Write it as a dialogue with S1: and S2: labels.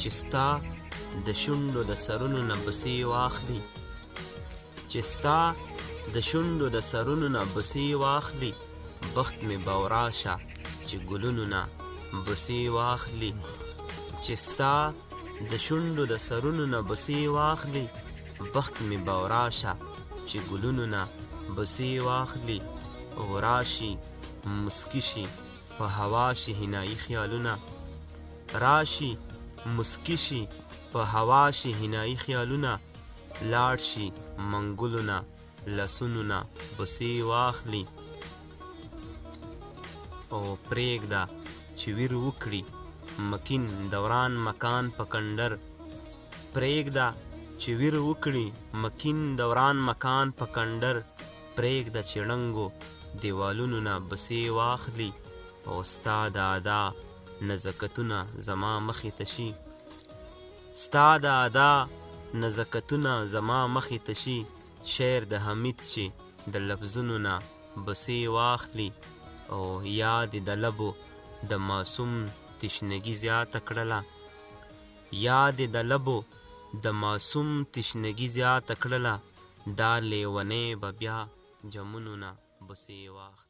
S1: چې ستا د شونډو د سرونو نه بوسې واخلي، چې ستا د شونډو د سرونو نه بوسې واخلي، بخت مې به وراشه چې ګلونو نه بوسې واخلي، چې ستا د شونډو د سرونو نه بوسې واخلي، بخت مې به وراشه چې ګلونو نه بوسې واخلي. وراشي مسکي شي په هوا شي حنایي خیالونه، راشي مسکي شي په هوا شي حنایي خیالونه، لاړ شي منګلو نه لاسونو نه بوسې واخلي. او پرېږده چې ویر وکړي مکین دوران مکان په کنډر، پرېږده چې ویر وکړي مکین دوران مکان په کنډر، پرېږده چې ړنګو دیوالونو نه بوسې واخلي. او ستا د ادا نزکتونه زما مخې ته شي، ستا د ادا نزکتونه زما مخې ته شي، شعر د حمید چې د لفظونو نه بوسې واخلي. او یاد د لبو د معصوم تشنګي زیاته کړله، یاد د لبو د معصوم تشنګي زیاته کړله، دا لیونۍ به بیا جمونو نه بوسې واخلي.